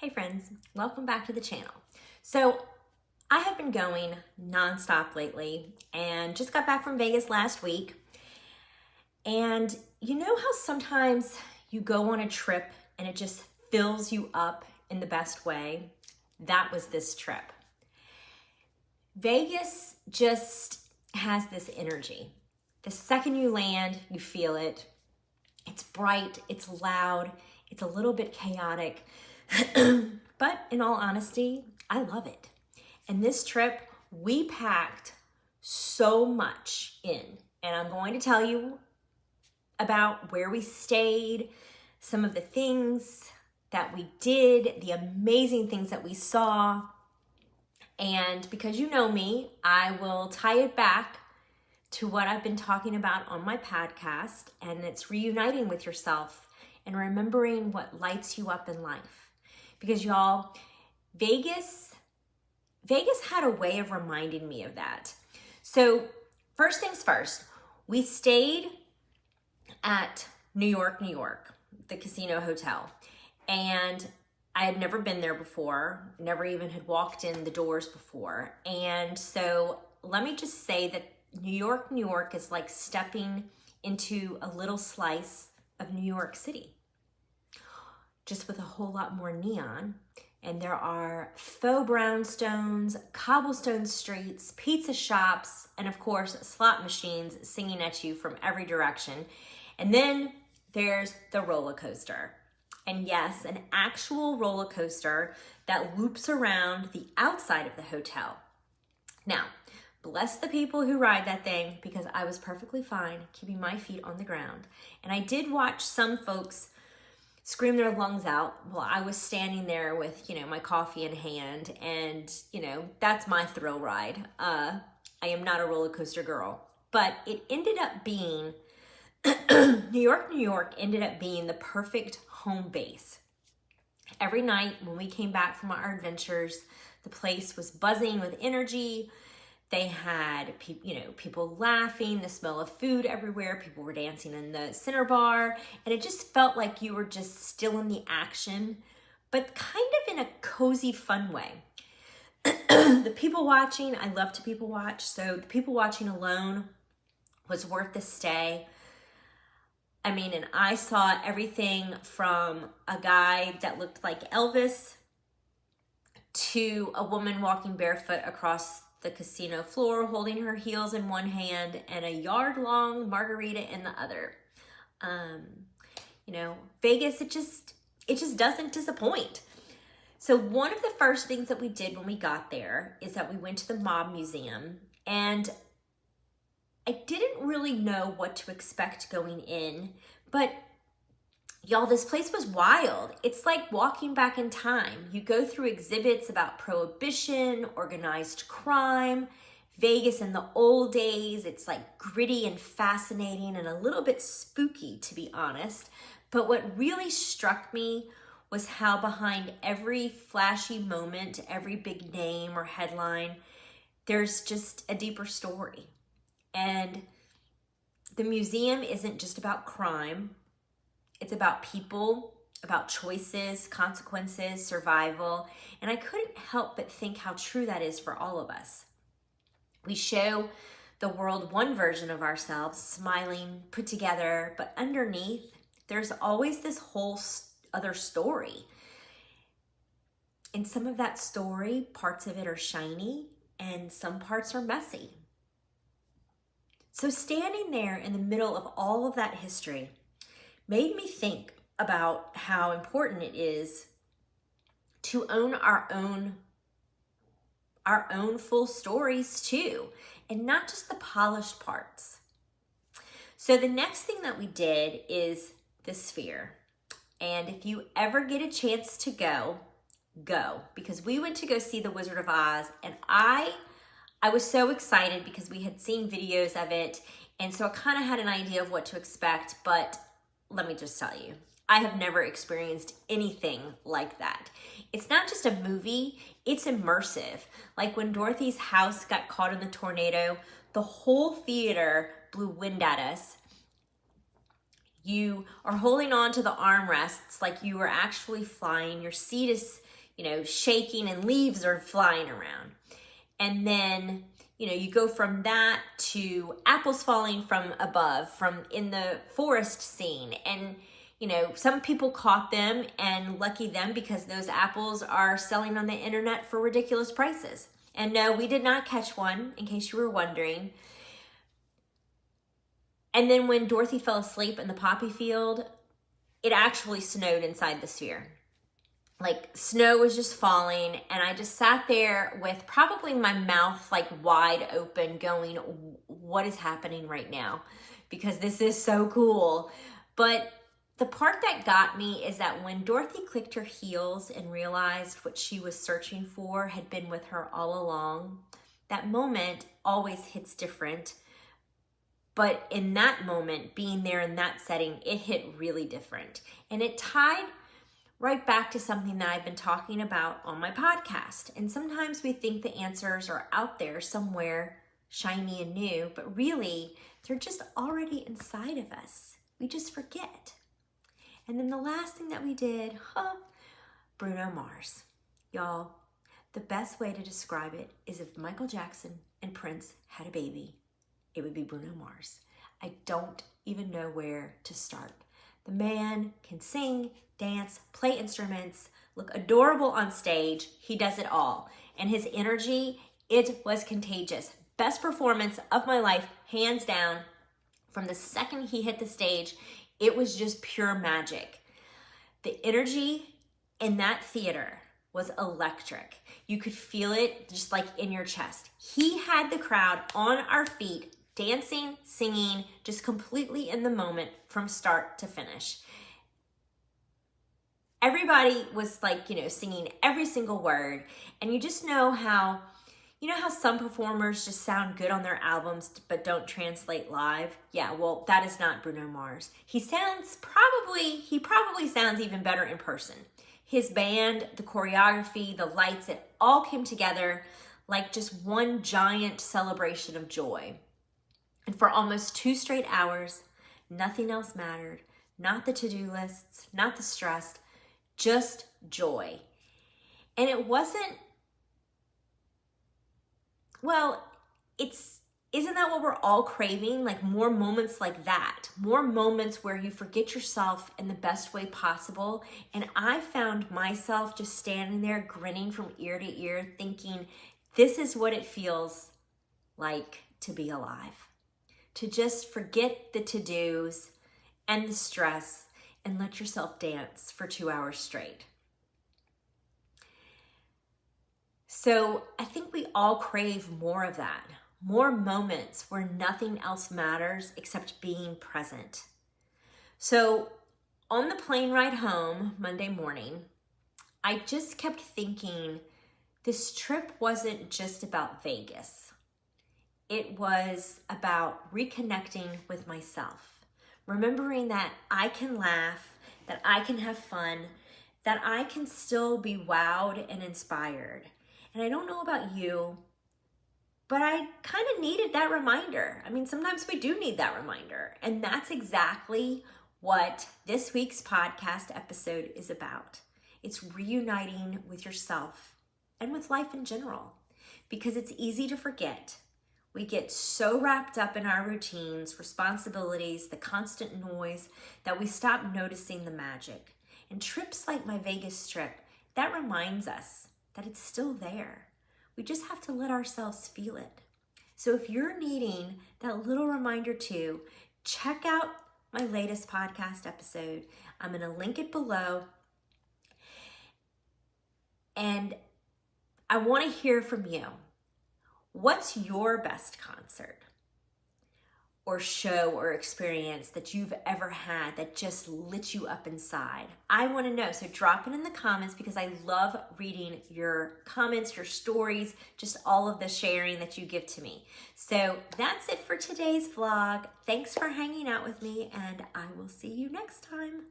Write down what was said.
Hey friends, welcome back to the channel. So I have been going nonstop lately and just got back from Vegas last week. And you know how sometimes you go on a trip and it just fills you up in the best way? That was this trip. Vegas just has this energy. The second you land, you feel it. It's bright, it's loud, it's a little bit chaotic. But in all honesty, I love it. And this trip, we packed so much in. And I'm going to tell you about where we stayed, some of the things that we did, the amazing things that we saw. And because you know me, I will tie it back to what I've been talking about on my podcast, and it's reuniting with yourself and remembering what lights you up in life. Because y'all, Vegas had a way of reminding me of that. So first things first, we stayed at New York, the casino hotel. And I had never been there before, never even had walked in the doors before. And so let me just say that New York is like stepping into a little slice of New York City, just with a whole lot more neon. And there are faux brownstones, cobblestone streets, pizza shops, and of course, slot machines singing at you from every direction. And then there's the roller coaster. And yes, an actual roller coaster that loops around the outside of the hotel. Now, bless the people who ride that thing, because I was perfectly fine keeping my feet on the ground. And I did watch some folks scream their lungs out while I was standing there with, my coffee in hand. And, that's my thrill ride. I am not a roller coaster girl, but it ended up being, New York ended up being the perfect home base. Every night when we came back from our adventures, the place was buzzing with energy. They had, people laughing, the smell of food everywhere. People were dancing in the center bar. And it just felt like you were just still in the action, but kind of in a cozy, fun way. The people watching, I love to people watch. So the people watching alone was worth the stay. I mean, and I saw everything from a guy that looked like Elvis to a woman walking barefoot across the casino floor, holding her heels in one hand and a yard-long margarita in the other. Vegas, it just doesn't disappoint. So one of the first things that we did when we got there is that we went to the Mob Museum, and I didn't really know what to expect going in, but y'all, this place was wild. It's like walking back in time. You go through exhibits about prohibition, organized crime, Vegas in the old days. It's like gritty and fascinating and a little bit spooky, to be honest. But what really struck me was how behind every flashy moment, every big name or headline, there's just a deeper story. And the museum isn't just about crime. It's about people, about choices, consequences, survival. And I couldn't help but think how true that is for all of us. We show the world one version of ourselves, smiling, put together, but underneath, there's always this whole other story. And some of that story, parts of it are shiny, and some parts are messy. So standing there in the middle of all of that history made me think about how important it is to own our own full stories too, and not just the polished parts. So the next thing that we did is the Sphere. And if you ever get a chance to go, because we went to go see The Wizard of Oz, and I was so excited because we had seen videos of it, and so I kind of had an idea of what to expect, but let me just tell you, I have never experienced anything like that. It's not just a movie, it's immersive. Like when Dorothy's house got caught in the tornado, the whole theater blew wind at us. You are holding on to the armrests like you are actually flying. Your seat is shaking and leaves are flying around. And then, you go from that to apples falling from above, from in the forest scene. And, some people caught them, and lucky them, because those apples are selling on the internet for ridiculous prices. And no, we did not catch one, in case you were wondering. And then when Dorothy fell asleep in the poppy field, it actually snowed inside the sphere. Like, snow was just falling, and I just sat there with probably my mouth like wide open going, what is happening right now? Because this is so cool. But the part that got me is that when Dorothy clicked her heels and realized what she was searching for had been with her all along, that moment always hits different. But in that moment, being there in that setting, it hit really different. And it tied right back to something that I've been talking about on my podcast. And sometimes we think the answers are out there somewhere shiny and new, but really they're just already inside of us. We just forget. And then the last thing that we did, Bruno Mars. Y'all, the best way to describe it is if Michael Jackson and Prince had a baby, it would be Bruno Mars. I don't even know where to start. The man can sing, dance, play instruments, look adorable on stage. He does it all. And his energy, it was contagious. Best performance of my life, hands down. From the second he hit the stage, it was just pure magic. The energy in that theater was electric. You could feel it just like in your chest. He had the crowd on our feet, dancing, singing, just completely in the moment from start to finish. Everybody was like, singing every single word. And you just know how some performers just sound good on their albums but don't translate live? Yeah, well, that is not Bruno Mars. He probably sounds even better in person. His band, the choreography, the lights, it all came together like just one giant celebration of joy. And for almost 2 straight hours, nothing else mattered. Not the to-do lists, not the stress, just joy. And it wasn't, isn't that what we're all craving? Like more moments like that, more moments where you forget yourself in the best way possible. And I found myself just standing there grinning from ear to ear thinking, this is what it feels like to be alive. To just forget the to-dos and the stress and let yourself dance for 2 hours straight. So I think we all crave more of that, more moments where nothing else matters except being present. So on the plane ride home Monday morning, I just kept thinking this trip wasn't just about Vegas. It was about reconnecting with myself, remembering that I can laugh, that I can have fun, that I can still be wowed and inspired. And I don't know about you, but I kind of needed that reminder. I mean, sometimes we do need that reminder. And that's exactly what this week's podcast episode is about. It's reuniting with yourself and with life in general, because it's easy to forget. We get so wrapped up in our routines, responsibilities, the constant noise, that we stop noticing the magic. And trips like my Vegas trip, that reminds us that it's still there. We just have to let ourselves feel it. So if you're needing that little reminder too, check out my latest podcast episode. I'm going to link it below. And I want to hear from you. What's your best concert or show or experience that you've ever had that just lit you up inside? I want to know. So drop it in the comments, because I love reading your comments, your stories, just all of the sharing that you give to me. So that's it for today's vlog. Thanks for hanging out with me, and I will see you next time.